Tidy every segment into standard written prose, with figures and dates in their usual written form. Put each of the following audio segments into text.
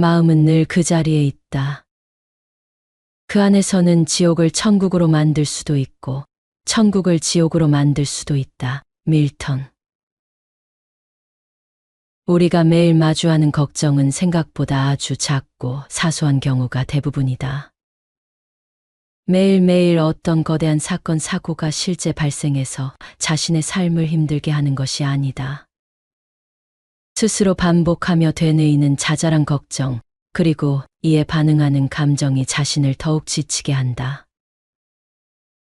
마음은 늘 그 자리에 있다. 그 안에서는 지옥을 천국으로 만들 수도 있고 천국을 지옥으로 만들 수도 있다. 밀턴. 우리가 매일 마주하는 걱정은 생각보다 아주 작고 사소한 경우가 대부분이다. 매일매일 어떤 거대한 사건, 사고가 실제 발생해서 자신의 삶을 힘들게 하는 것이 아니다. 스스로 반복하며 되뇌이는 자잘한 걱정, 그리고 이에 반응하는 감정이 자신을 더욱 지치게 한다.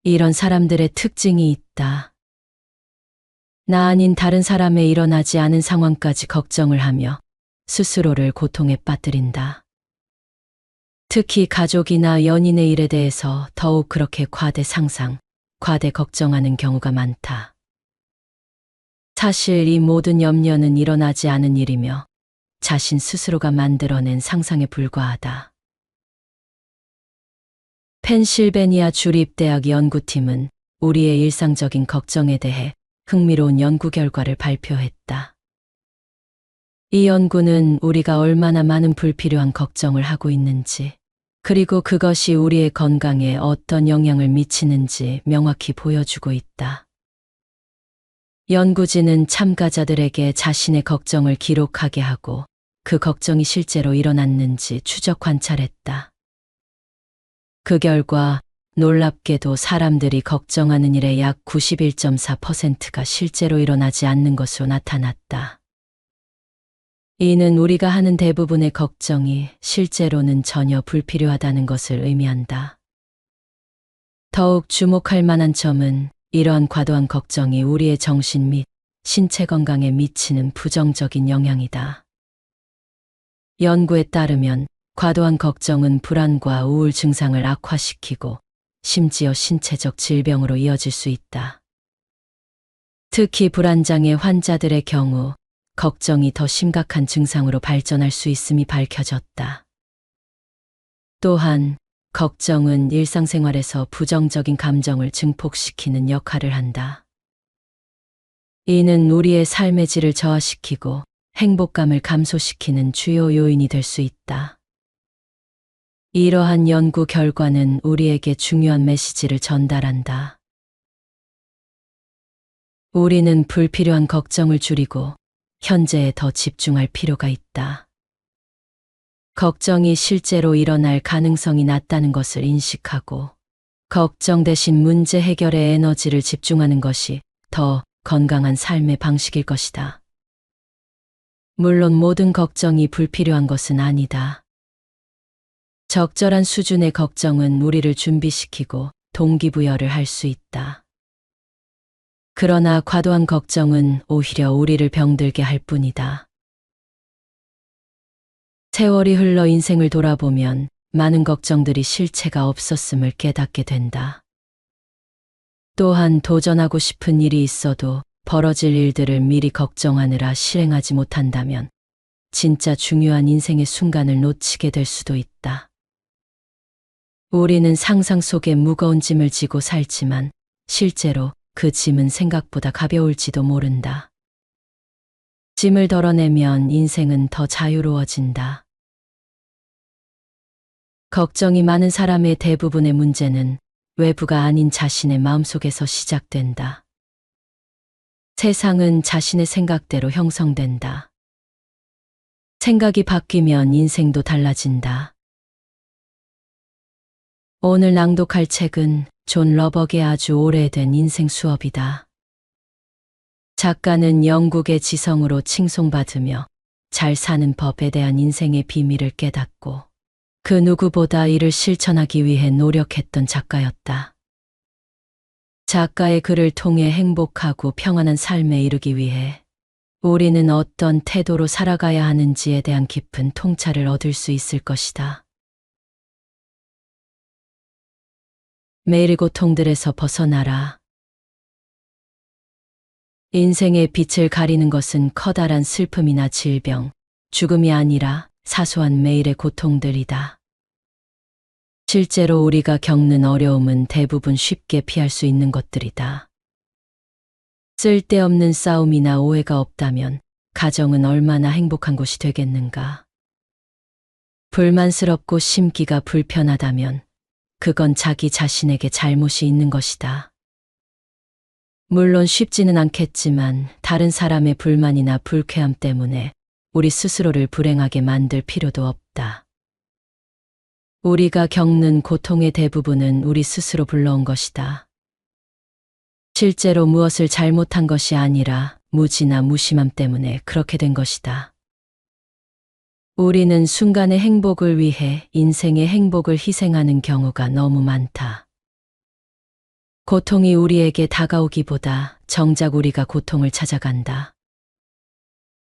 이런 사람들의 특징이 있다. 나 아닌 다른 사람의 일어나지 않은 상황까지 걱정을 하며 스스로를 고통에 빠뜨린다. 특히 가족이나 연인의 일에 대해서 더욱 그렇게 과대 상상, 과대 걱정하는 경우가 많다. 사실 이 모든 염려는 일어나지 않은 일이며 자신 스스로가 만들어낸 상상에 불과하다. 펜실베니아 주립대학 연구팀은 우리의 일상적인 걱정에 대해 흥미로운 연구 결과를 발표했다. 이 연구는 우리가 얼마나 많은 불필요한 걱정을 하고 있는지, 그리고 그것이 우리의 건강에 어떤 영향을 미치는지 명확히 보여주고 있다. 연구진은 참가자들에게 자신의 걱정을 기록하게 하고 그 걱정이 실제로 일어났는지 추적 관찰했다. 그 결과 놀랍게도 사람들이 걱정하는 일의 약 91.4%가 실제로 일어나지 않는 것으로 나타났다. 이는 우리가 하는 대부분의 걱정이 실제로는 전혀 불필요하다는 것을 의미한다. 더욱 주목할 만한 점은 이러한 과도한 걱정이 우리의 정신 및 신체 건강에 미치는 부정적인 영향이다. 연구에 따르면 과도한 걱정은 불안과 우울 증상을 악화시키고 심지어 신체적 질병으로 이어질 수 있다. 특히 불안장애 환자들의 경우 걱정이 더 심각한 증상으로 발전할 수 있음이 밝혀졌다. 또한 걱정은 일상생활에서 부정적인 감정을 증폭시키는 역할을 한다. 이는 우리의 삶의 질을 저하시키고 행복감을 감소시키는 주요 요인이 될 수 있다. 이러한 연구 결과는 우리에게 중요한 메시지를 전달한다. 우리는 불필요한 걱정을 줄이고 현재에 더 집중할 필요가 있다. 걱정이 실제로 일어날 가능성이 낮다는 것을 인식하고 걱정 대신 문제 해결에 에너지를 집중하는 것이 더 건강한 삶의 방식일 것이다. 물론 모든 걱정이 불필요한 것은 아니다. 적절한 수준의 걱정은 우리를 준비시키고 동기부여를 할 수 있다. 그러나 과도한 걱정은 오히려 우리를 병들게 할 뿐이다. 세월이 흘러 인생을 돌아보면 많은 걱정들이 실체가 없었음을 깨닫게 된다. 또한 도전하고 싶은 일이 있어도 벌어질 일들을 미리 걱정하느라 실행하지 못한다면 진짜 중요한 인생의 순간을 놓치게 될 수도 있다. 우리는 상상 속에 무거운 짐을 지고 살지만 실제로 그 짐은 생각보다 가벼울지도 모른다. 짐을 덜어내면 인생은 더 자유로워진다. 걱정이 많은 사람의 대부분의 문제는 외부가 아닌 자신의 마음속에서 시작된다. 세상은 자신의 생각대로 형성된다. 생각이 바뀌면 인생도 달라진다. 오늘 낭독할 책은 존 러벅의 아주 오래된 인생 수업이다. 작가는 영국의 지성으로 칭송받으며 잘 사는 법에 대한 인생의 비밀을 깨닫고 그 누구보다 이를 실천하기 위해 노력했던 작가였다. 작가의 글을 통해 행복하고 평안한 삶에 이르기 위해 우리는 어떤 태도로 살아가야 하는지에 대한 깊은 통찰을 얻을 수 있을 것이다. 매일의 고통들에서 벗어나라. 인생의 빛을 가리는 것은 커다란 슬픔이나 질병, 죽음이 아니라 사소한 매일의 고통들이다. 실제로 우리가 겪는 어려움은 대부분 쉽게 피할 수 있는 것들이다. 쓸데없는 싸움이나 오해가 없다면 가정은 얼마나 행복한 곳이 되겠는가. 불만스럽고 심기가 불편하다면 그건 자기 자신에게 잘못이 있는 것이다. 물론 쉽지는 않겠지만 다른 사람의 불만이나 불쾌함 때문에 우리 스스로를 불행하게 만들 필요도 없다. 우리가 겪는 고통의 대부분은 우리 스스로 불러온 것이다. 실제로 무엇을 잘못한 것이 아니라 무지나 무심함 때문에 그렇게 된 것이다. 우리는 순간의 행복을 위해 인생의 행복을 희생하는 경우가 너무 많다. 고통이 우리에게 다가오기보다 정작 우리가 고통을 찾아간다.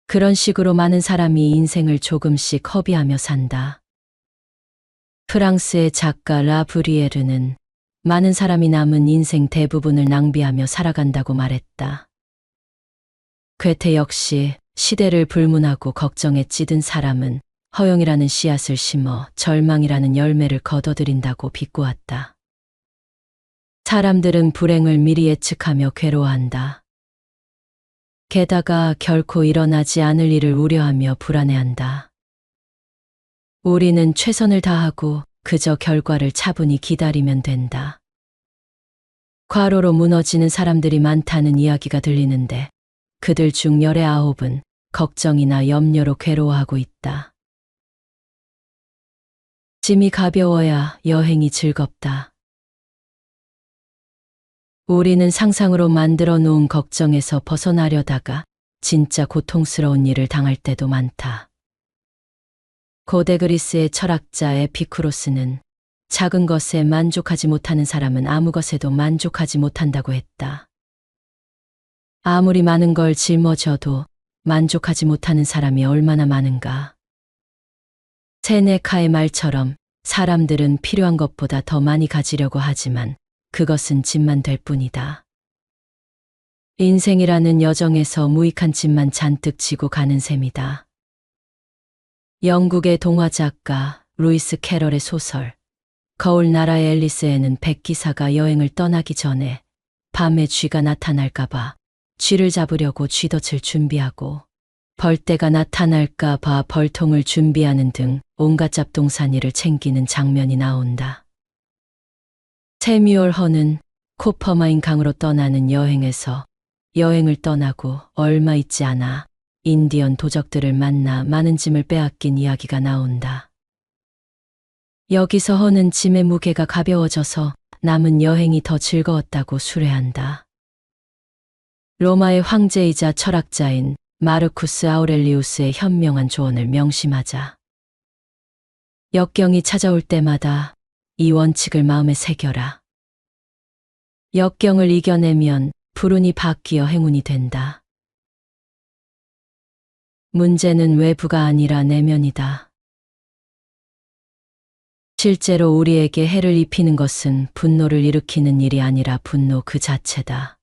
그런 식으로 많은 사람이 인생을 조금씩 허비하며 산다. 프랑스의 작가 라 브리에르는 많은 사람이 남은 인생 대부분을 낭비하며 살아간다고 말했다. 괴테 역시 시대를 불문하고 걱정에 찌든 사람은 허영이라는 씨앗을 심어 절망이라는 열매를 거둬들인다고 비꼬았다. 사람들은 불행을 미리 예측하며 괴로워한다. 게다가 결코 일어나지 않을 일을 우려하며 불안해한다. 우리는 최선을 다하고 그저 결과를 차분히 기다리면 된다. 과로로 무너지는 사람들이 많다는 이야기가 들리는데 그들 중 19은 걱정이나 염려로 괴로워하고 있다. 짐이 가벼워야 여행이 즐겁다. 우리는 상상으로 만들어 놓은 걱정에서 벗어나려다가 진짜 고통스러운 일을 당할 때도 많다. 고대 그리스의 철학자 에피쿠로스는 작은 것에 만족하지 못하는 사람은 아무 것에도 만족하지 못한다고 했다. 아무리 많은 걸 짊어져도 만족하지 못하는 사람이 얼마나 많은가. 세네카의 말처럼 사람들은 필요한 것보다 더 많이 가지려고 하지만 그것은 짐만 될 뿐이다. 인생이라는 여정에서 무익한 짐만 잔뜩 지고 가는 셈이다. 영국의 동화 작가 루이스 캐럴의 소설 거울 나라의 앨리스에는 백기사가 여행을 떠나기 전에 밤에 쥐가 나타날까봐 쥐를 잡으려고 쥐덫을 준비하고 벌떼가 나타날까봐 벌통을 준비하는 등 온갖 잡동사니를 챙기는 장면이 나온다. 세뮤얼 허는 코퍼마인 강으로 떠나는 여행에서 여행을 떠나고 얼마 있지 않아 인디언 도적들을 만나 많은 짐을 빼앗긴 이야기가 나온다. 여기서 허는 짐의 무게가 가벼워져서 남은 여행이 더 즐거웠다고 수레한다. 로마의 황제이자 철학자인 마르쿠스 아우렐리우스의 현명한 조언을 명심하자. 역경이 찾아올 때마다 이 원칙을 마음에 새겨라. 역경을 이겨내면 불운이 바뀌어 행운이 된다. 문제는 외부가 아니라 내면이다. 실제로 우리에게 해를 입히는 것은 분노를 일으키는 일이 아니라 분노 그 자체다.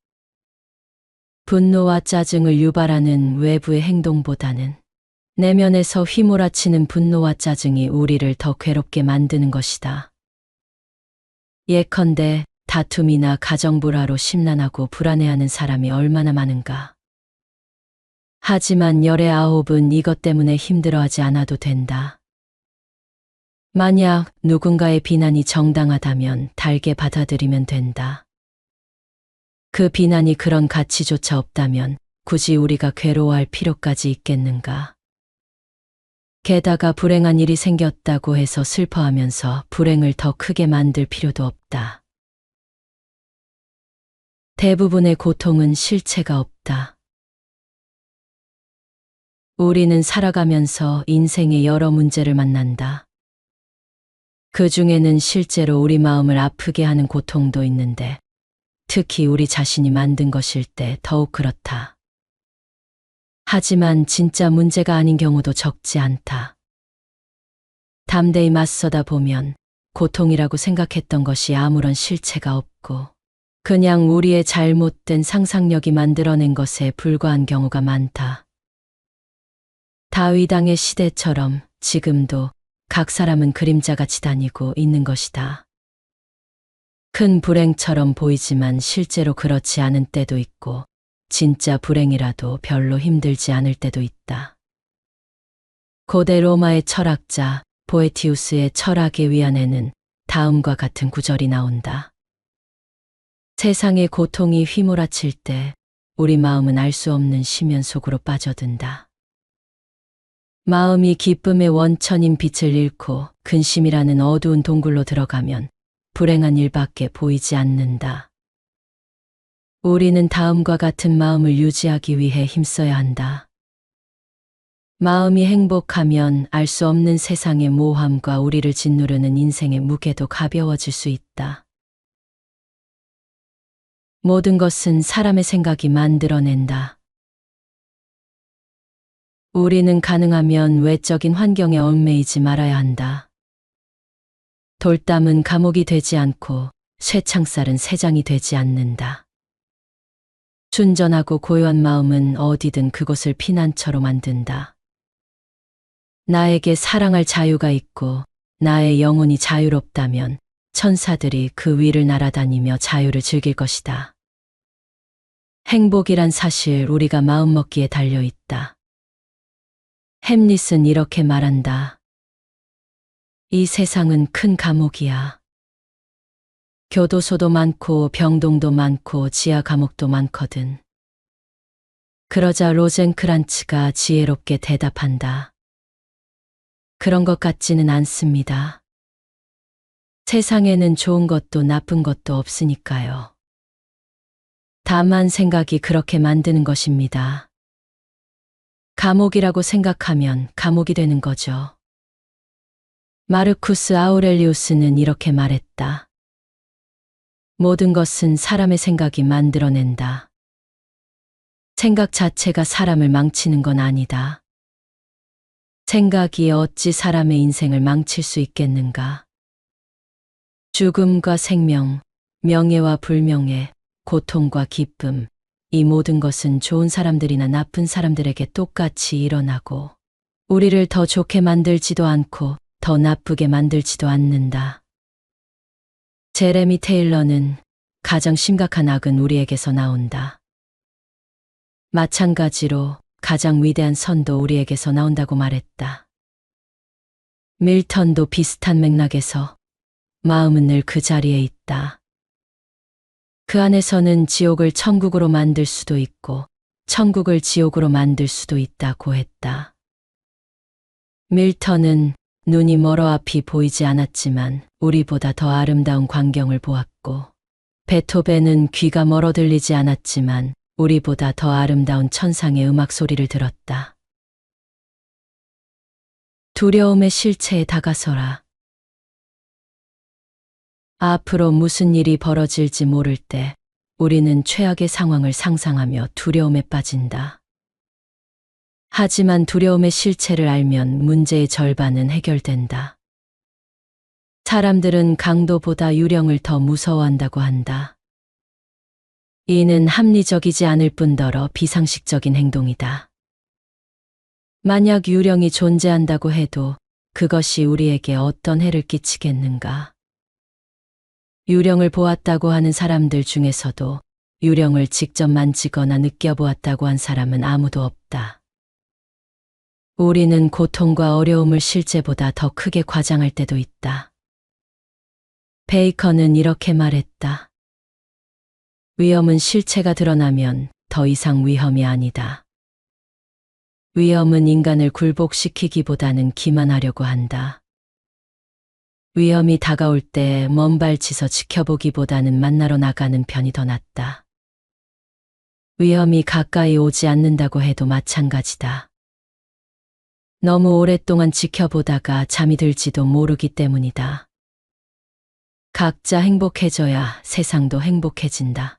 분노와 짜증을 유발하는 외부의 행동보다는 내면에서 휘몰아치는 분노와 짜증이 우리를 더 괴롭게 만드는 것이다. 예컨대 다툼이나 가정불화로 심란하고 불안해하는 사람이 얼마나 많은가. 하지만 19은 이것 때문에 힘들어하지 않아도 된다. 만약 누군가의 비난이 정당하다면 달게 받아들이면 된다. 그 비난이 그런 가치조차 없다면 굳이 우리가 괴로워할 필요까지 있겠는가. 게다가 불행한 일이 생겼다고 해서 슬퍼하면서 불행을 더 크게 만들 필요도 없다. 대부분의 고통은 실체가 없다. 우리는 살아가면서 인생의 여러 문제를 만난다. 그 중에는 실제로 우리 마음을 아프게 하는 고통도 있는데 특히 우리 자신이 만든 것일 때 더욱 그렇다. 하지만 진짜 문제가 아닌 경우도 적지 않다. 담대히 맞서다 보면 고통이라고 생각했던 것이 아무런 실체가 없고 그냥 우리의 잘못된 상상력이 만들어낸 것에 불과한 경우가 많다. 다윗왕의 시대처럼 지금도 각 사람은 그림자같이 다니고 있는 것이다. 큰 불행처럼 보이지만 실제로 그렇지 않은 때도 있고 진짜 불행이라도 별로 힘들지 않을 때도 있다. 고대 로마의 철학자 보에티우스의 철학의 위안에는 다음과 같은 구절이 나온다. 세상의 고통이 휘몰아칠 때 우리 마음은 알 수 없는 심연 속으로 빠져든다. 마음이 기쁨의 원천인 빛을 잃고 근심이라는 어두운 동굴로 들어가면 불행한 일밖에 보이지 않는다. 우리는 다음과 같은 마음을 유지하기 위해 힘써야 한다. 마음이 행복하면 알 수 없는 세상의 모함과 우리를 짓누르는 인생의 무게도 가벼워질 수 있다. 모든 것은 사람의 생각이 만들어낸다. 우리는 가능하면 외적인 환경에 얽매이지 말아야 한다. 돌담은 감옥이 되지 않고 쇠창살은 새장이 되지 않는다. 순전하고 고요한 마음은 어디든 그곳을 피난처로 만든다. 나에게 사랑할 자유가 있고 나의 영혼이 자유롭다면 천사들이 그 위를 날아다니며 자유를 즐길 것이다. 행복이란 사실 우리가 마음먹기에 달려있다. 햄릿은 이렇게 말한다. 이 세상은 큰 감옥이야. 교도소도 많고 병동도 많고 지하 감옥도 많거든. 그러자 로젠크란츠가 지혜롭게 대답한다. 그런 것 같지는 않습니다. 세상에는 좋은 것도 나쁜 것도 없으니까요. 다만 생각이 그렇게 만드는 것입니다. 감옥이라고 생각하면 감옥이 되는 거죠. 마르쿠스 아우렐리우스는 이렇게 말했다. 모든 것은 사람의 생각이 만들어낸다. 생각 자체가 사람을 망치는 건 아니다. 생각이 어찌 사람의 인생을 망칠 수 있겠는가? 죽음과 생명, 명예와 불명예, 고통과 기쁨, 이 모든 것은 좋은 사람들이나 나쁜 사람들에게 똑같이 일어나고 우리를 더 좋게 만들지도 않고 더 나쁘게 만들지도 않는다. 제레미 테일러는 가장 심각한 악은 우리에게서 나온다. 마찬가지로 가장 위대한 선도 우리에게서 나온다고 말했다. 밀턴도 비슷한 맥락에서 마음은 늘 그 자리에 있다. 그 안에서는 지옥을 천국으로 만들 수도 있고 천국을 지옥으로 만들 수도 있다고 했다. 밀턴은 눈이 멀어 앞이 보이지 않았지만 우리보다 더 아름다운 광경을 보았고 베토벤은 귀가 멀어 들리지 않았지만 우리보다 더 아름다운 천상의 음악 소리를 들었다. 두려움의 실체에 다가서라. 앞으로 무슨 일이 벌어질지 모를 때 우리는 최악의 상황을 상상하며 두려움에 빠진다. 하지만 두려움의 실체를 알면 문제의 절반은 해결된다. 사람들은 강도보다 유령을 더 무서워한다고 한다. 이는 합리적이지 않을 뿐더러 비상식적인 행동이다. 만약 유령이 존재한다고 해도 그것이 우리에게 어떤 해를 끼치겠는가? 유령을 보았다고 하는 사람들 중에서도 유령을 직접 만지거나 느껴보았다고 한 사람은 아무도 없다. 우리는 고통과 어려움을 실제보다 더 크게 과장할 때도 있다. 베이컨은 이렇게 말했다. 위험은 실체가 드러나면 더 이상 위험이 아니다. 위험은 인간을 굴복시키기보다는 기만하려고 한다. 위험이 다가올 때 먼발치서 지켜보기보다는 만나러 나가는 편이 더 낫다. 위험이 가까이 오지 않는다고 해도 마찬가지다. 너무 오랫동안 지켜보다가 잠이 들지도 모르기 때문이다. 각자 행복해져야 세상도 행복해진다.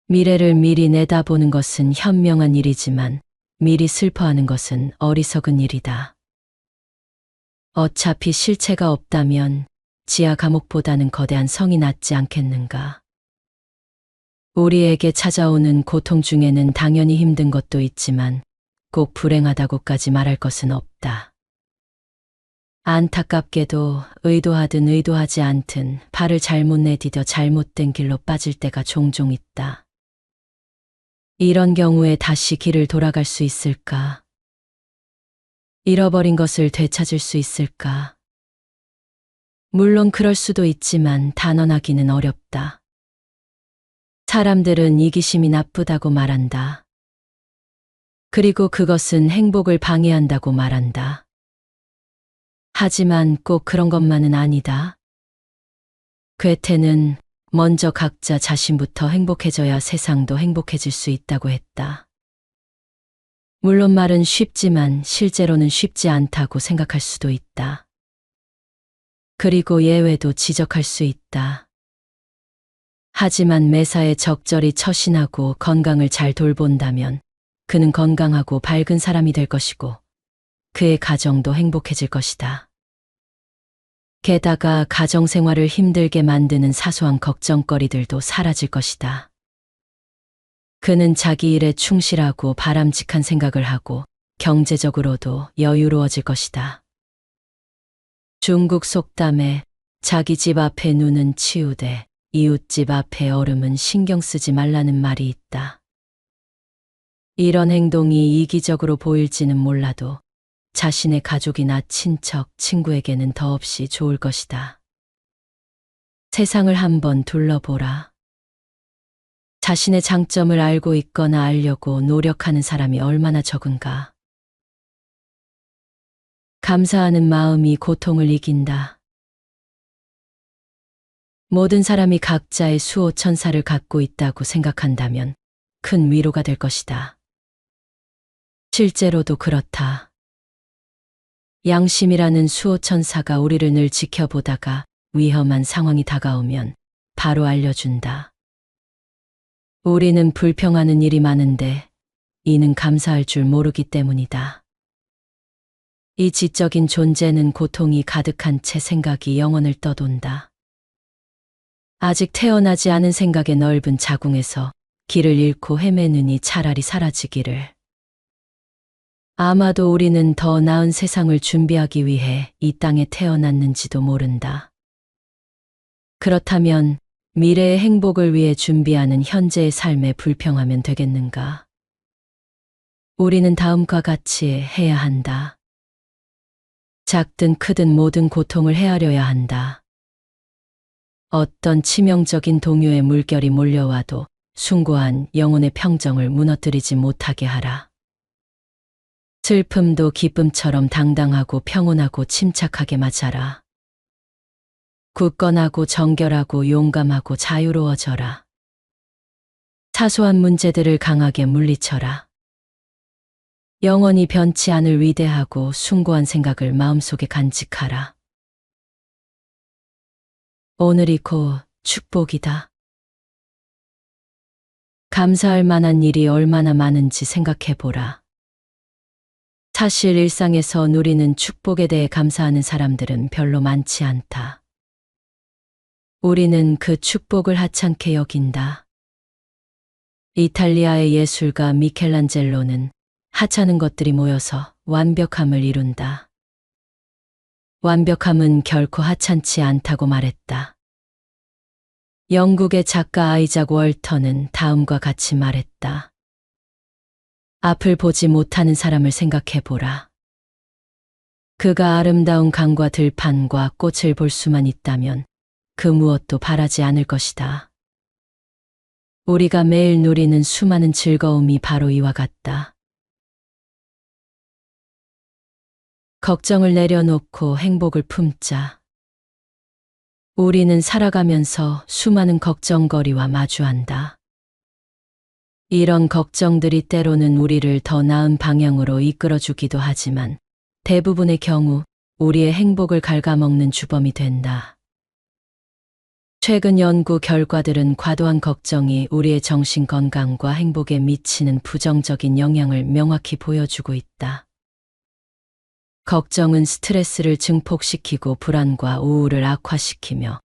미래를 미리 내다보는 것은 현명한 일이지만 미리 슬퍼하는 것은 어리석은 일이다. 어차피 실체가 없다면 지하 감옥보다는 거대한 성이 낫지 않겠는가. 우리에게 찾아오는 고통 중에는 당연히 힘든 것도 있지만 꼭 불행하다고까지 말할 것은 없다. 안타깝게도 의도하든 의도하지 않든 발을 잘못 내디뎌 잘못된 길로 빠질 때가 종종 있다. 이런 경우에 다시 길을 돌아갈 수 있을까? 잃어버린 것을 되찾을 수 있을까? 물론 그럴 수도 있지만 단언하기는 어렵다. 사람들은 이기심이 나쁘다고 말한다. 그리고 그것은 행복을 방해한다고 말한다. 하지만 꼭 그런 것만은 아니다. 괴테는 먼저 각자 자신부터 행복해져야 세상도 행복해질 수 있다고 했다. 물론 말은 쉽지만 실제로는 쉽지 않다고 생각할 수도 있다. 그리고 예외도 지적할 수 있다. 하지만 매사에 적절히 처신하고 건강을 잘 돌본다면 그는 건강하고 밝은 사람이 될 것이고 그의 가정도 행복해질 것이다. 게다가 가정생활을 힘들게 만드는 사소한 걱정거리들도 사라질 것이다. 그는 자기 일에 충실하고 바람직한 생각을 하고 경제적으로도 여유로워질 것이다. 중국 속담에 자기 집 앞에 눈은 치우되 이웃집 앞에 얼음은 신경 쓰지 말라는 말이 있다. 이런 행동이 이기적으로 보일지는 몰라도 자신의 가족이나 친척, 친구에게는 더없이 좋을 것이다. 세상을 한번 둘러보라. 자신의 장점을 알고 있거나 알려고 노력하는 사람이 얼마나 적은가. 감사하는 마음이 고통을 이긴다. 모든 사람이 각자의 수호천사를 갖고 있다고 생각한다면 큰 위로가 될 것이다. 실제로도 그렇다. 양심이라는 수호천사가 우리를 늘 지켜보다가 위험한 상황이 다가오면 바로 알려준다. 우리는 불평하는 일이 많은데 이는 감사할 줄 모르기 때문이다. 이 지적인 존재는 고통이 가득한 채 생각이 영혼을 떠돈다. 아직 태어나지 않은 생각의 넓은 자궁에서 길을 잃고 헤매느니 차라리 사라지기를. 아마도 우리는 더 나은 세상을 준비하기 위해 이 땅에 태어났는지도 모른다. 그렇다면 미래의 행복을 위해 준비하는 현재의 삶에 불평하면 되겠는가? 우리는 다음과 같이 해야 한다. 작든 크든 모든 고통을 헤아려야 한다. 어떤 치명적인 동요의 물결이 몰려와도 숭고한 영혼의 평정을 무너뜨리지 못하게 하라. 슬픔도 기쁨처럼 당당하고 평온하고 침착하게 맞아라. 굳건하고 정결하고 용감하고 자유로워져라. 사소한 문제들을 강하게 물리쳐라. 영원히 변치 않을 위대하고 숭고한 생각을 마음속에 간직하라. 오늘이 곧 축복이다. 감사할 만한 일이 얼마나 많은지 생각해보라. 사실 일상에서 누리는 축복에 대해 감사하는 사람들은 별로 많지 않다. 우리는 그 축복을 하찮게 여긴다. 이탈리아의 예술가 미켈란젤로는 하찮은 것들이 모여서 완벽함을 이룬다. 완벽함은 결코 하찮지 않다고 말했다. 영국의 작가 아이작 월터는 다음과 같이 말했다. 앞을 보지 못하는 사람을 생각해보라. 그가 아름다운 강과 들판과 꽃을 볼 수만 있다면 그 무엇도 바라지 않을 것이다. 우리가 매일 누리는 수많은 즐거움이 바로 이와 같다. 걱정을 내려놓고 행복을 품자. 우리는 살아가면서 수많은 걱정거리와 마주한다. 이런 걱정들이 때로는 우리를 더 나은 방향으로 이끌어주기도 하지만 대부분의 경우 우리의 행복을 갉아먹는 주범이 된다. 최근 연구 결과들은 과도한 걱정이 우리의 정신 건강과 행복에 미치는 부정적인 영향을 명확히 보여주고 있다. 걱정은 스트레스를 증폭시키고 불안과 우울을 악화시키며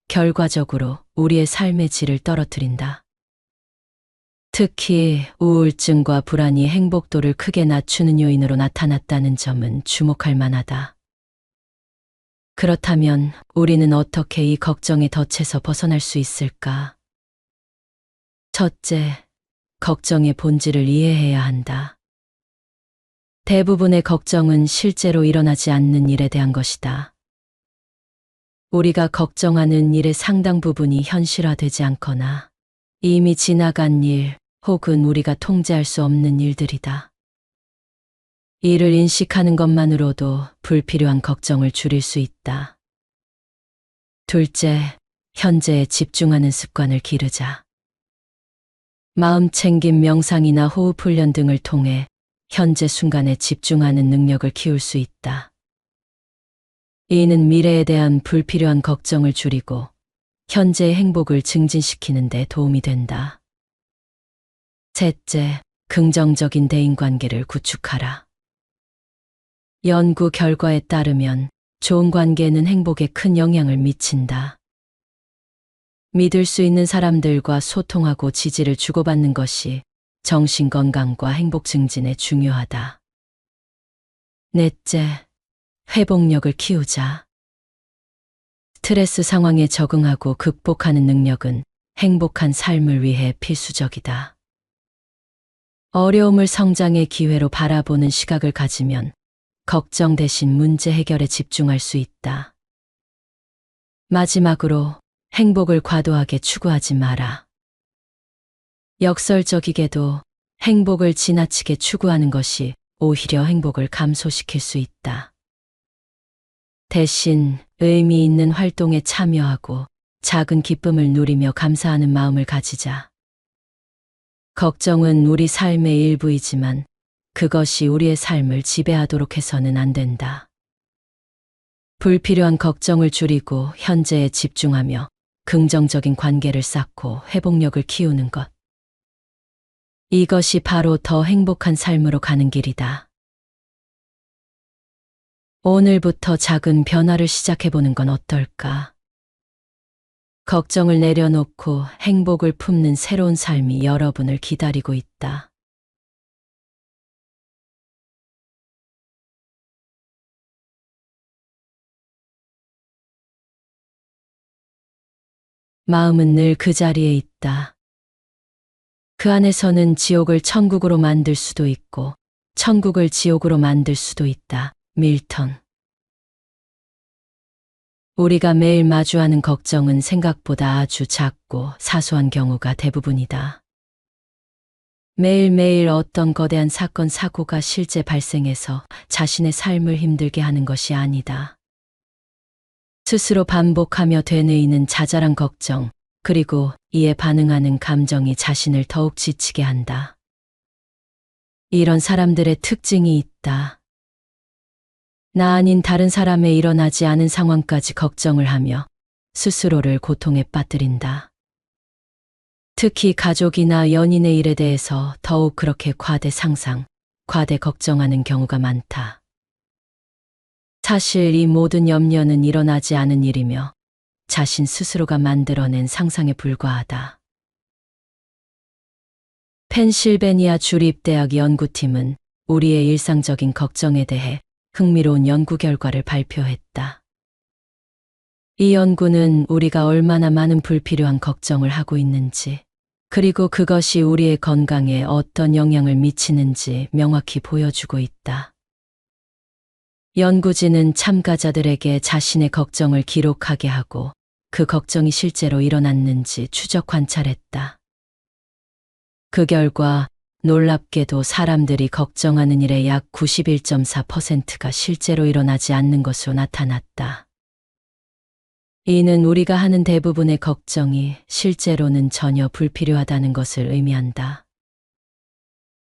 결과적으로 우리의 삶의 질을 떨어뜨린다. 특히 우울증과 불안이 행복도를 크게 낮추는 요인으로 나타났다는 점은 주목할 만하다. 그렇다면 우리는 어떻게 이 걱정의 덫에서 벗어날 수 있을까? 첫째, 걱정의 본질을 이해해야 한다. 대부분의 걱정은 실제로 일어나지 않는 일에 대한 것이다. 우리가 걱정하는 일의 상당 부분이 현실화되지 않거나 이미 지나간 일 혹은 우리가 통제할 수 없는 일들이다. 이를 인식하는 것만으로도 불필요한 걱정을 줄일 수 있다. 둘째, 현재에 집중하는 습관을 기르자. 마음챙김 명상이나 호흡 훈련 등을 통해 현재 순간에 집중하는 능력을 키울 수 있다. 이는 미래에 대한 불필요한 걱정을 줄이고 현재의 행복을 증진시키는 데 도움이 된다. 셋째, 긍정적인 대인관계를 구축하라. 연구 결과에 따르면 좋은 관계는 행복에 큰 영향을 미친다. 믿을 수 있는 사람들과 소통하고 지지를 주고받는 것이 정신 건강과 행복 증진에 중요하다. 넷째, 회복력을 키우자. 스트레스 상황에 적응하고 극복하는 능력은 행복한 삶을 위해 필수적이다. 어려움을 성장의 기회로 바라보는 시각을 가지면 걱정 대신 문제 해결에 집중할 수 있다. 마지막으로 행복을 과도하게 추구하지 마라. 역설적이게도 행복을 지나치게 추구하는 것이 오히려 행복을 감소시킬 수 있다. 대신 의미 있는 활동에 참여하고 작은 기쁨을 누리며 감사하는 마음을 가지자. 걱정은 우리 삶의 일부이지만 그것이 우리의 삶을 지배하도록 해서는 안 된다. 불필요한 걱정을 줄이고 현재에 집중하며 긍정적인 관계를 쌓고 회복력을 키우는 것. 이것이 바로 더 행복한 삶으로 가는 길이다. 오늘부터 작은 변화를 시작해보는 건 어떨까? 걱정을 내려놓고 행복을 품는 새로운 삶이 여러분을 기다리고 있다. 마음은 늘 그 자리에 있다. 그 안에서는 지옥을 천국으로 만들 수도 있고 천국을 지옥으로 만들 수도 있다. 밀턴. 우리가 매일 마주하는 걱정은 생각보다 아주 작고 사소한 경우가 대부분이다. 매일매일 어떤 거대한 사건, 사고가 실제 발생해서 자신의 삶을 힘들게 하는 것이 아니다. 스스로 반복하며 되뇌이는 자잘한 걱정, 그리고 이에 반응하는 감정이 자신을 더욱 지치게 한다. 이런 사람들의 특징이 있다. 나 아닌 다른 사람에 일어나지 않은 상황까지 걱정을 하며 스스로를 고통에 빠뜨린다. 특히 가족이나 연인의 일에 대해서 더욱 그렇게 과대 상상, 과대 걱정하는 경우가 많다. 사실 이 모든 염려는 일어나지 않은 일이며 자신 스스로가 만들어낸 상상에 불과하다. 펜실베니아 주립대학 연구팀은 우리의 일상적인 걱정에 대해 흥미로운 연구 결과를 발표했다. 이 연구는 우리가 얼마나 많은 불필요한 걱정을 하고 있는지, 그리고 그것이 우리의 건강에 어떤 영향을 미치는지 명확히 보여주고 있다. 연구진은 참가자들에게 자신의 걱정을 기록하게 하고 그 걱정이 실제로 일어났는지 추적 관찰했다. 그 결과 놀랍게도 사람들이 걱정하는 일의 약 91.4%가 실제로 일어나지 않는 것으로 나타났다. 이는 우리가 하는 대부분의 걱정이 실제로는 전혀 불필요하다는 것을 의미한다.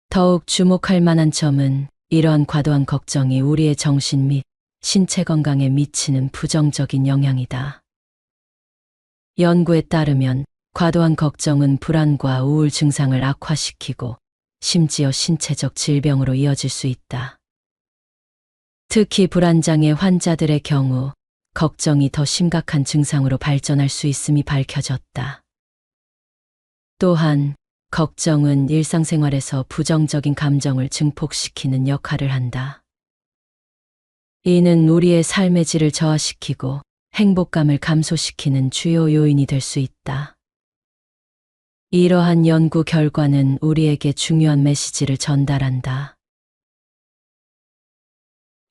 더욱 주목할 만한 점은 이러한 과도한 걱정이 우리의 정신 및 신체 건강에 미치는 부정적인 영향이다. 연구에 따르면 과도한 걱정은 불안과 우울 증상을 악화시키고 심지어 신체적 질병으로 이어질 수 있다. 특히 불안장애 환자들의 경우 걱정이 더 심각한 증상으로 발전할 수 있음이 밝혀졌다. 또한 걱정은 일상생활에서 부정적인 감정을 증폭시키는 역할을 한다. 이는 우리의 삶의 질을 저하시키고 행복감을 감소시키는 주요 요인이 될 수 있다. 이러한 연구 결과는 우리에게 중요한 메시지를 전달한다.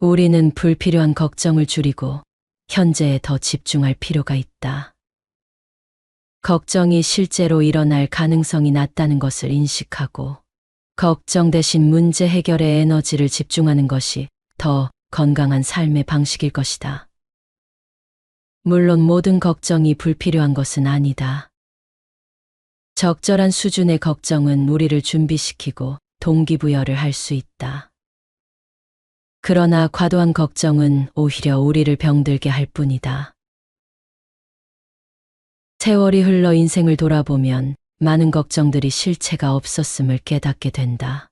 우리는 불필요한 걱정을 줄이고 현재에 더 집중할 필요가 있다. 걱정이 실제로 일어날 가능성이 낮다는 것을 인식하고 걱정 대신 문제 해결에 에너지를 집중하는 것이 더 건강한 삶의 방식일 것이다. 물론 모든 걱정이 불필요한 것은 아니다. 적절한 수준의 걱정은 우리를 준비시키고 동기부여를 할 수 있다. 그러나 과도한 걱정은 오히려 우리를 병들게 할 뿐이다. 세월이 흘러 인생을 돌아보면 많은 걱정들이 실체가 없었음을 깨닫게 된다.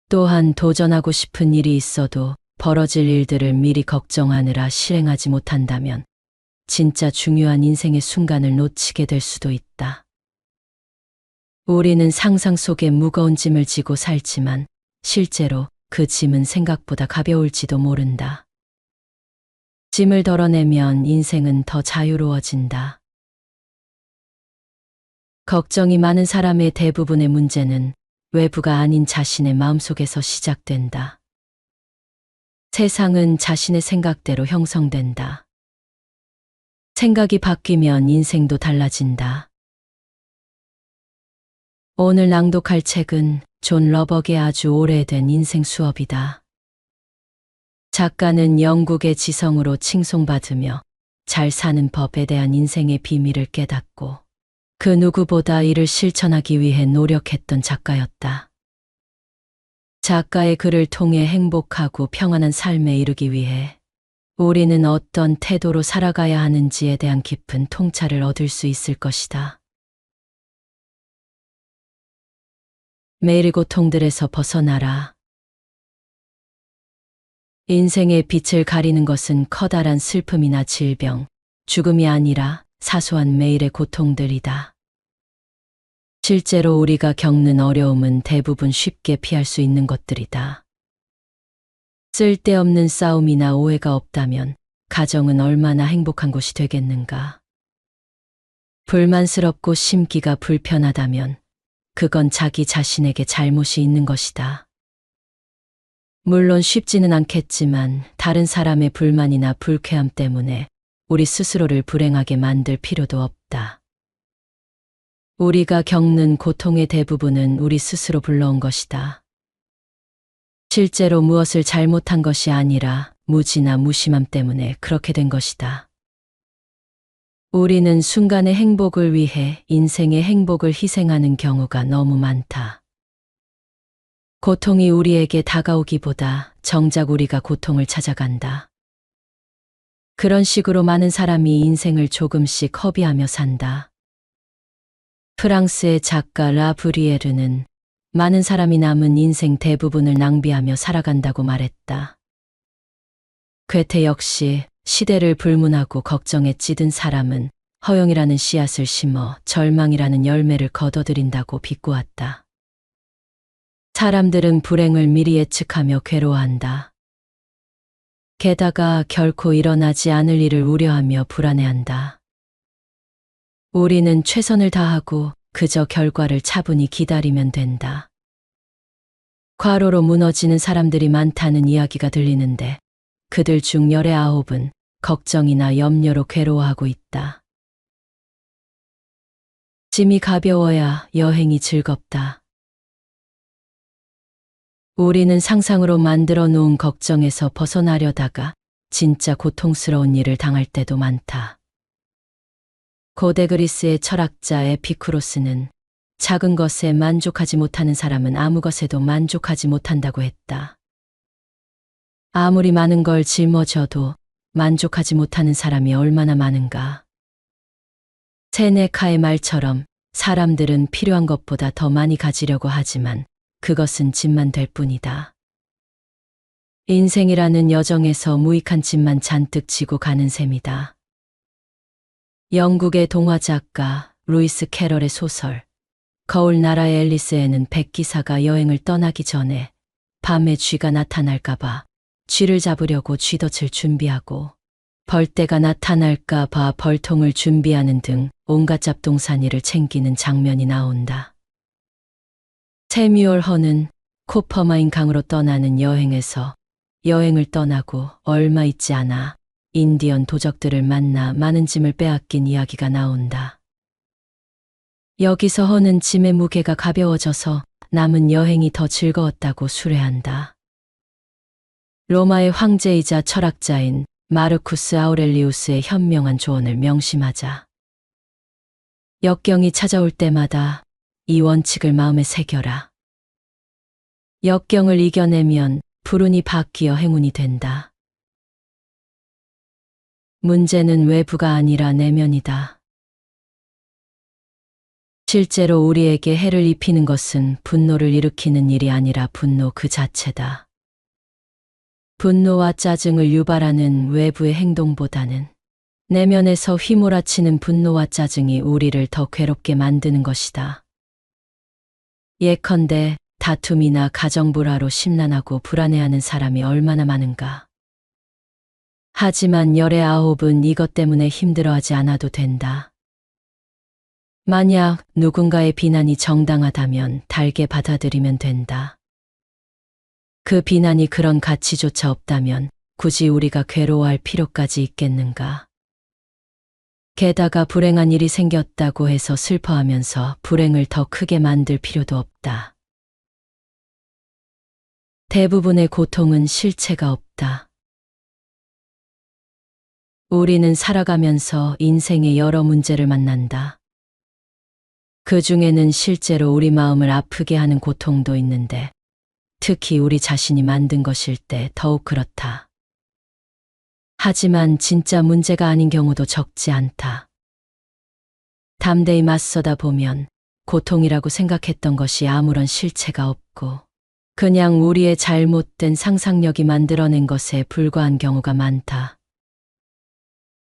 또한 도전하고 싶은 일이 있어도 벌어질 일들을 미리 걱정하느라 실행하지 못한다면 진짜 중요한 인생의 순간을 놓치게 될 수도 있다. 우리는 상상 속에 무거운 짐을 지고 살지만 실제로 그 짐은 생각보다 가벼울지도 모른다. 짐을 덜어내면 인생은 더 자유로워진다. 걱정이 많은 사람의 대부분의 문제는 외부가 아닌 자신의 마음속에서 시작된다. 세상은 자신의 생각대로 형성된다. 생각이 바뀌면 인생도 달라진다. 오늘 낭독할 책은 존 러벅의 아주 오래된 인생 수업이다. 작가는 영국의 지성으로 칭송받으며 잘 사는 법에 대한 인생의 비밀을 깨닫고 그 누구보다 이를 실천하기 위해 노력했던 작가였다. 작가의 글을 통해 행복하고 평안한 삶에 이르기 위해 우리는 어떤 태도로 살아가야 하는지에 대한 깊은 통찰을 얻을 수 있을 것이다. 매일의 고통들에서 벗어나라. 인생의 빛을 가리는 것은 커다란 슬픔이나 질병, 죽음이 아니라 사소한 매일의 고통들이다. 실제로 우리가 겪는 어려움은 대부분 쉽게 피할 수 있는 것들이다. 쓸데없는 싸움이나 오해가 없다면 가정은 얼마나 행복한 곳이 되겠는가. 불만스럽고 심기가 불편하다면 그건 자기 자신에게 잘못이 있는 것이다. 물론 쉽지는 않겠지만 다른 사람의 불만이나 불쾌함 때문에 우리 스스로를 불행하게 만들 필요도 없다. 우리가 겪는 고통의 대부분은 우리 스스로 불러온 것이다. 실제로 무엇을 잘못한 것이 아니라 무지나 무심함 때문에 그렇게 된 것이다. 우리는 순간의 행복을 위해 인생의 행복을 희생하는 경우가 너무 많다. 고통이 우리에게 다가오기보다 정작 우리가 고통을 찾아간다. 그런 식으로 많은 사람이 인생을 조금씩 허비하며 산다. 프랑스의 작가 라 브리에르는 많은 사람이 남은 인생 대부분을 낭비하며 살아간다고 말했다. 괴테 역시 시대를 불문하고 걱정에 찌든 사람은 허영이라는 씨앗을 심어 절망이라는 열매를 거둬들인다고 비꼬았다. 사람들은 불행을 미리 예측하며 괴로워한다. 게다가 결코 일어나지 않을 일을 우려하며 불안해한다. 우리는 최선을 다하고 그저 결과를 차분히 기다리면 된다. 과로로 무너지는 사람들이 많다는 이야기가 들리는데 그들 중 19은 걱정이나 염려로 괴로워하고 있다. 짐이 가벼워야 여행이 즐겁다. 우리는 상상으로 만들어 놓은 걱정에서 벗어나려다가 진짜 고통스러운 일을 당할 때도 많다. 고대 그리스의 철학자 에피쿠로스는 작은 것에 만족하지 못하는 사람은 아무 것에도 만족하지 못한다고 했다. 아무리 많은 걸 짊어져도 만족하지 못하는 사람이 얼마나 많은가. 세네카의 말처럼 사람들은 필요한 것보다 더 많이 가지려고 하지만 그것은 짐만 될 뿐이다. 인생이라는 여정에서 무익한 짐만 잔뜩 지고 가는 셈이다. 영국의 동화 작가 루이스 캐럴의 소설 거울 나라의 앨리스에는 백기사가 여행을 떠나기 전에 밤에 쥐가 나타날까봐 쥐를 잡으려고 쥐덫을 준비하고 벌떼가 나타날까봐 벌통을 준비하는 등 온갖 잡동사니를 챙기는 장면이 나온다. 세뮤얼 허는 코퍼마인 강으로 떠나는 여행에서 여행을 떠나고 얼마 있지 않아 인디언 도적들을 만나 많은 짐을 빼앗긴 이야기가 나온다. 여기서 허는 짐의 무게가 가벼워져서 남은 여행이 더 즐거웠다고 수레한다. 로마의 황제이자 철학자인 마르쿠스 아우렐리우스의 현명한 조언을 명심하자. 역경이 찾아올 때마다 이 원칙을 마음에 새겨라. 역경을 이겨내면 불운이 바뀌어 행운이 된다. 문제는 외부가 아니라 내면이다. 실제로 우리에게 해를 입히는 것은 분노를 일으키는 일이 아니라 분노 그 자체다. 분노와 짜증을 유발하는 외부의 행동보다는 내면에서 휘몰아치는 분노와 짜증이 우리를 더 괴롭게 만드는 것이다. 예컨대 다툼이나 가정불화로 심란하고 불안해하는 사람이 얼마나 많은가. 하지만 열의 9은 이것 때문에 힘들어하지 않아도 된다. 만약 누군가의 비난이 정당하다면 달게 받아들이면 된다. 그 비난이 그런 가치조차 없다면 굳이 우리가 괴로워할 필요까지 있겠는가. 게다가 불행한 일이 생겼다고 해서 슬퍼하면서 불행을 더 크게 만들 필요도 없다. 대부분의 고통은 실체가 없다. 우리는 살아가면서 인생의 여러 문제를 만난다. 그 중에는 실제로 우리 마음을 아프게 하는 고통도 있는데 특히 우리 자신이 만든 것일 때 더욱 그렇다. 하지만 진짜 문제가 아닌 경우도 적지 않다. 담대히 맞서다 보면 고통이라고 생각했던 것이 아무런 실체가 없고 그냥 우리의 잘못된 상상력이 만들어낸 것에 불과한 경우가 많다.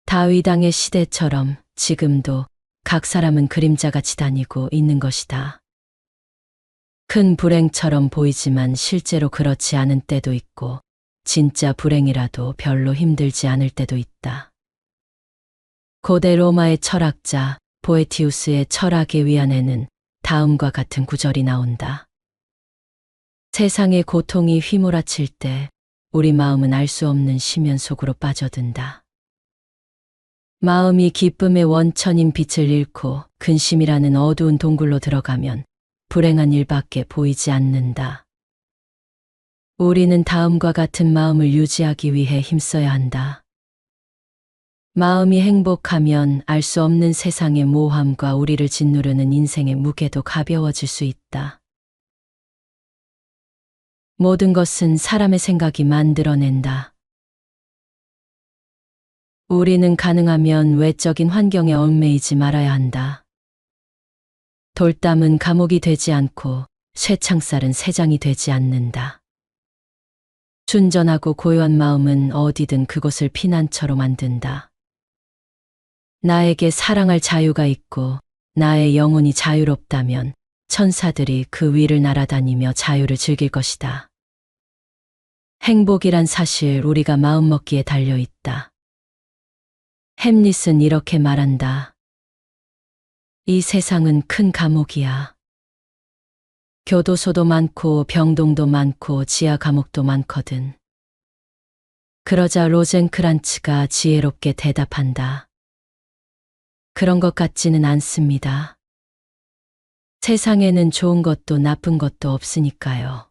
다윗 왕의 시대처럼 지금도 각 사람은 그림자같이 다니고 있는 것이다. 큰 불행처럼 보이지만 실제로 그렇지 않은 때도 있고 진짜 불행이라도 별로 힘들지 않을 때도 있다. 고대 로마의 철학자 보에티우스의 철학의 위안에는 다음과 같은 구절이 나온다. 세상의 고통이 휘몰아칠 때 우리 마음은 알 수 없는 심연 속으로 빠져든다. 마음이 기쁨의 원천인 빛을 잃고 근심이라는 어두운 동굴로 들어가면 불행한 일밖에 보이지 않는다. 우리는 다음과 같은 마음을 유지하기 위해 힘써야 한다. 마음이 행복하면 알 수 없는 세상의 모함과 우리를 짓누르는 인생의 무게도 가벼워질 수 있다. 모든 것은 사람의 생각이 만들어낸다. 우리는 가능하면 외적인 환경에 얽매이지 말아야 한다. 돌담은 감옥이 되지 않고 쇠창살은 새장이 되지 않는다. 순전하고 고요한 마음은 어디든 그곳을 피난처로 만든다. 나에게 사랑할 자유가 있고 나의 영혼이 자유롭다면 천사들이 그 위를 날아다니며 자유를 즐길 것이다. 행복이란 사실 우리가 마음먹기에 달려있다. 햄릿은 이렇게 말한다. 이 세상은 큰 감옥이야. 교도소도 많고 병동도 많고 지하 감옥도 많거든. 그러자 로젠크란츠가 지혜롭게 대답한다. 그런 것 같지는 않습니다. 세상에는 좋은 것도 나쁜 것도 없으니까요.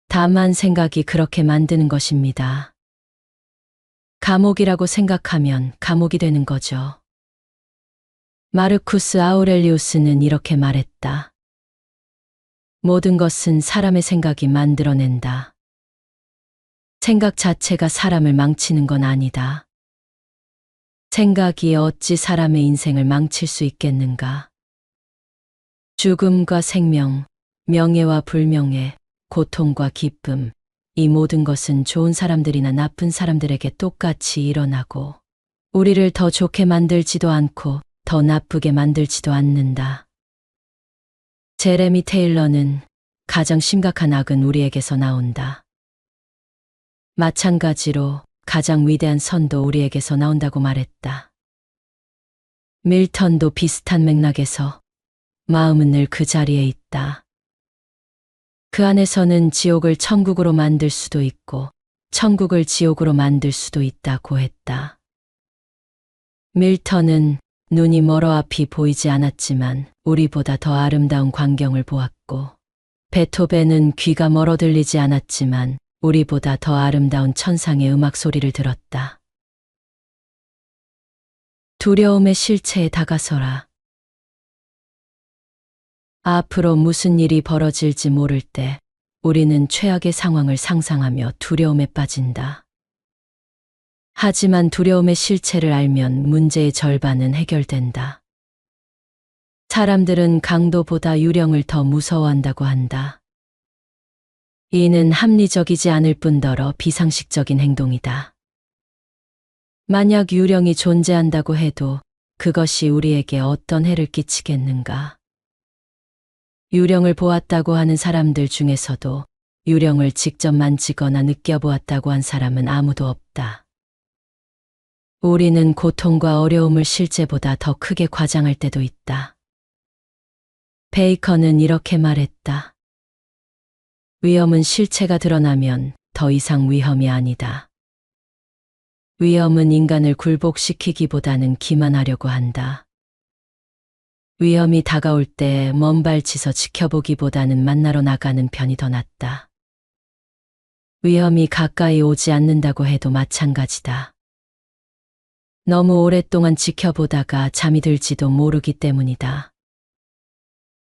다만 생각이 그렇게 만드는 것입니다. 감옥이라고 생각하면 감옥이 되는 거죠. 마르쿠스 아우렐리우스는 이렇게 말했다. 모든 것은 사람의 생각이 만들어낸다. 생각 자체가 사람을 망치는 건 아니다. 생각이 어찌 사람의 인생을 망칠 수 있겠는가? 죽음과 생명, 명예와 불명예, 고통과 기쁨, 이 모든 것은 좋은 사람들이나 나쁜 사람들에게 똑같이 일어나고 우리를 더 좋게 만들지도 않고 더 나쁘게 만들지도 않는다. 제레미 테일러는 가장 심각한 악은 우리에게서 나온다. 마찬가지로 가장 위대한 선도 우리에게서 나온다고 말했다. 밀턴도 비슷한 맥락에서 마음은 늘 그 자리에 있다. 그 안에서는 지옥을 천국으로 만들 수도 있고 천국을 지옥으로 만들 수도 있다고 했다. 밀턴은 눈이 멀어 앞이 보이지 않았지만 우리보다 더 아름다운 광경을 보았고, 베토벤은 귀가 멀어 들리지 않았지만 우리보다 더 아름다운 천상의 음악 소리를 들었다. 두려움의 실체에 다가서라. 앞으로 무슨 일이 벌어질지 모를 때 우리는 최악의 상황을 상상하며 두려움에 빠진다. 하지만 두려움의 실체를 알면 문제의 절반은 해결된다. 사람들은 강도보다 유령을 더 무서워한다고 한다. 이는 합리적이지 않을 뿐더러 비상식적인 행동이다. 만약 유령이 존재한다고 해도 그것이 우리에게 어떤 해를 끼치겠는가? 유령을 보았다고 하는 사람들 중에서도 유령을 직접 만지거나 느껴보았다고 한 사람은 아무도 없다. 우리는 고통과 어려움을 실제보다 더 크게 과장할 때도 있다. 베이컨은 이렇게 말했다. 위험은 실체가 드러나면 더 이상 위험이 아니다. 위험은 인간을 굴복시키기보다는 기만하려고 한다. 위험이 다가올 때 먼 발치서 지켜보기보다는 만나러 나가는 편이 더 낫다. 위험이 가까이 오지 않는다고 해도 마찬가지다. 너무 오랫동안 지켜보다가 잠이 들지도 모르기 때문이다.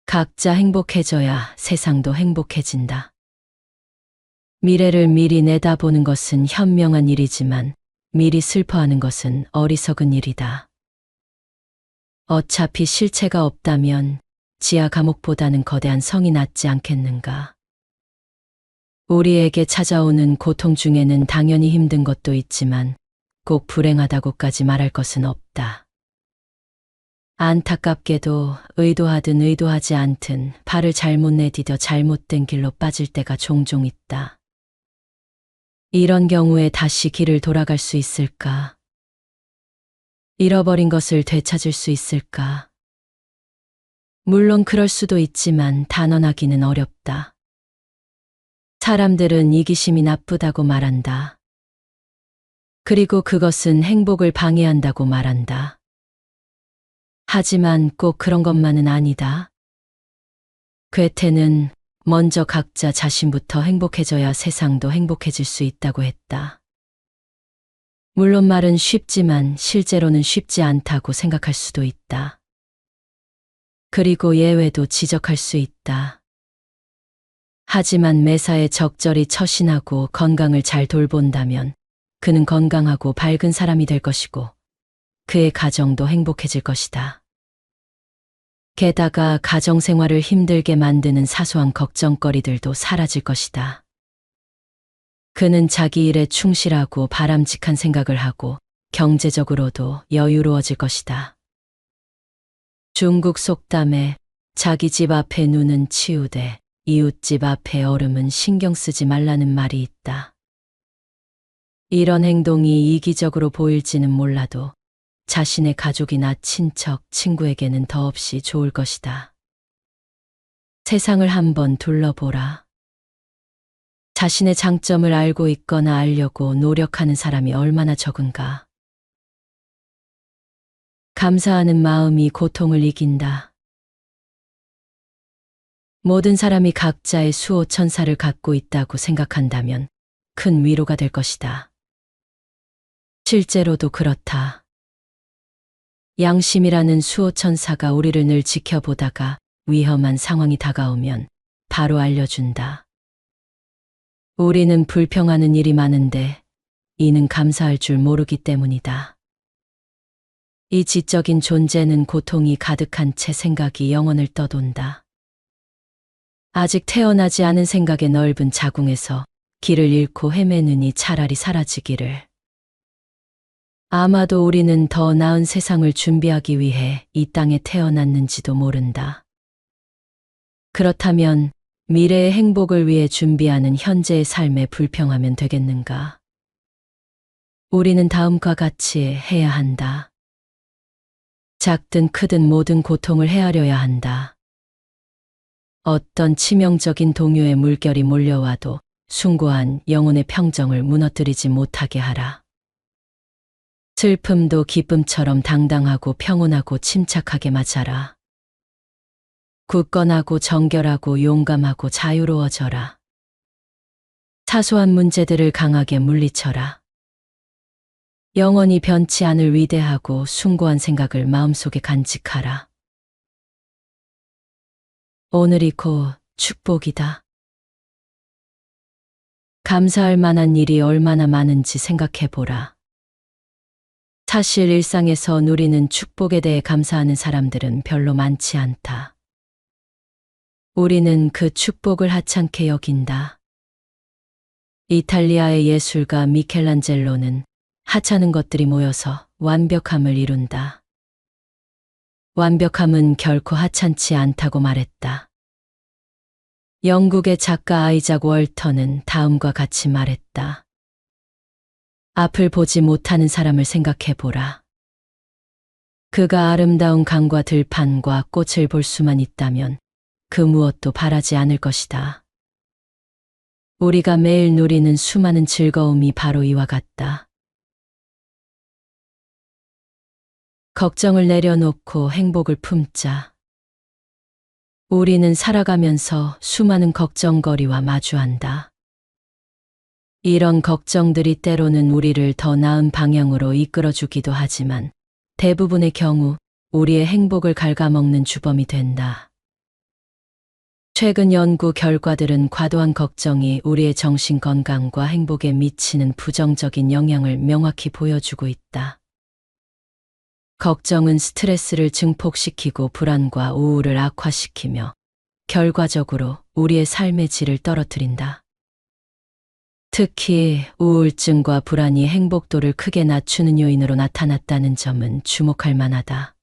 각자 행복해져야 세상도 행복해진다. 미래를 미리 내다보는 것은 현명한 일이지만 미리 슬퍼하는 것은 어리석은 일이다. 어차피 실체가 없다면 지하 감옥보다는 거대한 성이 낫지 않겠는가. 우리에게 찾아오는 고통 중에는 당연히 힘든 것도 있지만 꼭 불행하다고까지 말할 것은 없다. 안타깝게도 의도하든 의도하지 않든 발을 잘못 내디뎌 잘못된 길로 빠질 때가 종종 있다. 이런 경우에 다시 길을 돌아갈 수 있을까? 잃어버린 것을 되찾을 수 있을까? 물론 그럴 수도 있지만 단언하기는 어렵다. 사람들은 이기심이 나쁘다고 말한다. 그리고 그것은 행복을 방해한다고 말한다. 하지만 꼭 그런 것만은 아니다. 괴테는 먼저 각자 자신부터 행복해져야 세상도 행복해질 수 있다고 했다. 물론 말은 쉽지만 실제로는 쉽지 않다고 생각할 수도 있다. 그리고 예외도 지적할 수 있다. 하지만 매사에 적절히 처신하고 건강을 잘 돌본다면 그는 건강하고 밝은 사람이 될 것이고 그의 가정도 행복해질 것이다. 게다가 가정생활을 힘들게 만드는 사소한 걱정거리들도 사라질 것이다. 그는 자기 일에 충실하고 바람직한 생각을 하고 경제적으로도 여유로워질 것이다. 중국 속담에 자기 집 앞에 눈은 치우되 이웃집 앞에 얼음은 신경 쓰지 말라는 말이 있다. 이런 행동이 이기적으로 보일지는 몰라도 자신의 가족이나 친척, 친구에게는 더없이 좋을 것이다. 세상을 한번 둘러보라. 자신의 장점을 알고 있거나 알려고 노력하는 사람이 얼마나 적은가. 감사하는 마음이 고통을 이긴다. 모든 사람이 각자의 수호천사를 갖고 있다고 생각한다면 큰 위로가 될 것이다. 실제로도 그렇다. 양심이라는 수호천사가 우리를 늘 지켜보다가 위험한 상황이 다가오면 바로 알려준다. 우리는 불평하는 일이 많은데 이는 감사할 줄 모르기 때문이다. 이 지적인 존재는 고통이 가득한 채 생각이 영혼을 떠돈다. 아직 태어나지 않은 생각의 넓은 자궁에서 길을 잃고 헤매느니 차라리 사라지기를. 아마도 우리는 더 나은 세상을 준비하기 위해 이 땅에 태어났는지도 모른다. 그렇다면 미래의 행복을 위해 준비하는 현재의 삶에 불평하면 되겠는가? 우리는 다음과 같이 해야 한다. 작든 크든 모든 고통을 헤아려야 한다. 어떤 치명적인 동요의 물결이 몰려와도 숭고한 영혼의 평정을 무너뜨리지 못하게 하라. 슬픔도 기쁨처럼 당당하고 평온하고 침착하게 맞아라. 굳건하고 정결하고 용감하고 자유로워져라. 사소한 문제들을 강하게 물리쳐라. 영원히 변치 않을 위대하고 숭고한 생각을 마음속에 간직하라. 오늘이 곧 축복이다. 감사할 만한 일이 얼마나 많은지 생각해보라. 사실 일상에서 누리는 축복에 대해 감사하는 사람들은 별로 많지 않다. 우리는 그 축복을 하찮게 여긴다. 이탈리아의 예술가 미켈란젤로는 하찮은 것들이 모여서 완벽함을 이룬다. 완벽함은 결코 하찮지 않다고 말했다. 영국의 작가 아이작 월터는 다음과 같이 말했다. 앞을 보지 못하는 사람을 생각해보라. 그가 아름다운 강과 들판과 꽃을 볼 수만 있다면 그 무엇도 바라지 않을 것이다. 우리가 매일 누리는 수많은 즐거움이 바로 이와 같다. 걱정을 내려놓고 행복을 품자. 우리는 살아가면서 수많은 걱정거리와 마주한다. 이런 걱정들이 때로는 우리를 더 나은 방향으로 이끌어주기도 하지만 대부분의 경우 우리의 행복을 갉아먹는 주범이 된다. 최근 연구 결과들은 과도한 걱정이 우리의 정신 건강과 행복에 미치는 부정적인 영향을 명확히 보여주고 있다. 걱정은 스트레스를 증폭시키고 불안과 우울을 악화시키며 결과적으로 우리의 삶의 질을 떨어뜨린다. 특히 우울증과 불안이 행복도를 크게 낮추는 요인으로 나타났다는 점은 주목할 만하다.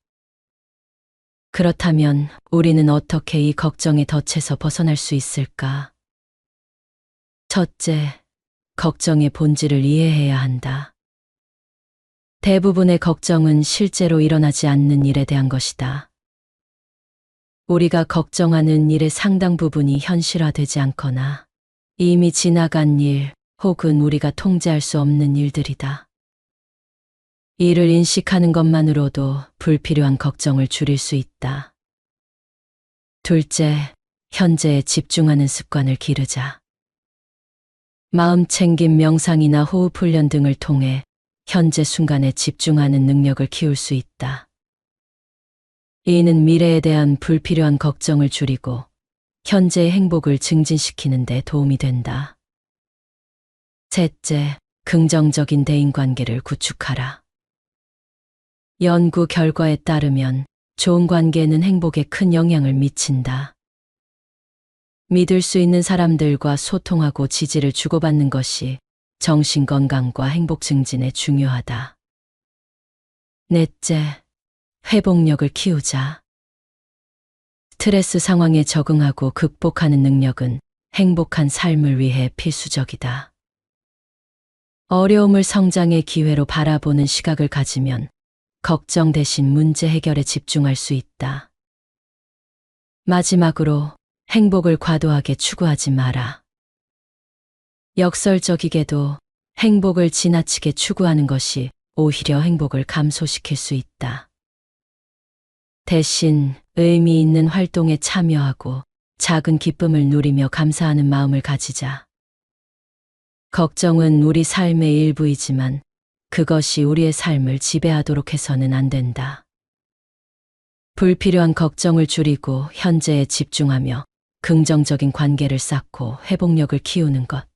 그렇다면 우리는 어떻게 이 걱정의 덫에서 벗어날 수 있을까? 첫째, 걱정의 본질을 이해해야 한다. 대부분의 걱정은 실제로 일어나지 않는 일에 대한 것이다. 우리가 걱정하는 일의 상당 부분이 현실화되지 않거나 이미 지나간 일 혹은 우리가 통제할 수 없는 일들이다. 이를 인식하는 것만으로도 불필요한 걱정을 줄일 수 있다. 둘째, 현재에 집중하는 습관을 기르자. 마음챙김 명상이나 호흡 훈련 등을 통해 현재 순간에 집중하는 능력을 키울 수 있다. 이는 미래에 대한 불필요한 걱정을 줄이고 현재의 행복을 증진시키는 데 도움이 된다. 셋째, 긍정적인 대인관계를 구축하라. 연구 결과에 따르면 좋은 관계는 행복에 큰 영향을 미친다. 믿을 수 있는 사람들과 소통하고 지지를 주고받는 것이 정신 건강과 행복 증진에 중요하다. 넷째, 회복력을 키우자. 스트레스 상황에 적응하고 극복하는 능력은 행복한 삶을 위해 필수적이다. 어려움을 성장의 기회로 바라보는 시각을 가지면 걱정 대신 문제 해결에 집중할 수 있다. 마지막으로 행복을 과도하게 추구하지 마라. 역설적이게도 행복을 지나치게 추구하는 것이 오히려 행복을 감소시킬 수 있다. 대신 의미 있는 활동에 참여하고 작은 기쁨을 누리며 감사하는 마음을 가지자. 걱정은 우리 삶의 일부이지만 그것이 우리의 삶을 지배하도록 해서는 안 된다. 불필요한 걱정을 줄이고 현재에 집중하며 긍정적인 관계를 쌓고 회복력을 키우는 것.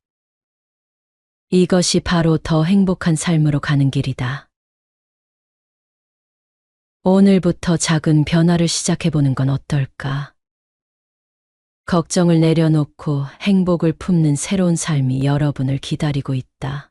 이것이 바로 더 행복한 삶으로 가는 길이다. 오늘부터 작은 변화를 시작해보는 건 어떨까? 걱정을 내려놓고 행복을 품는 새로운 삶이 여러분을 기다리고 있다.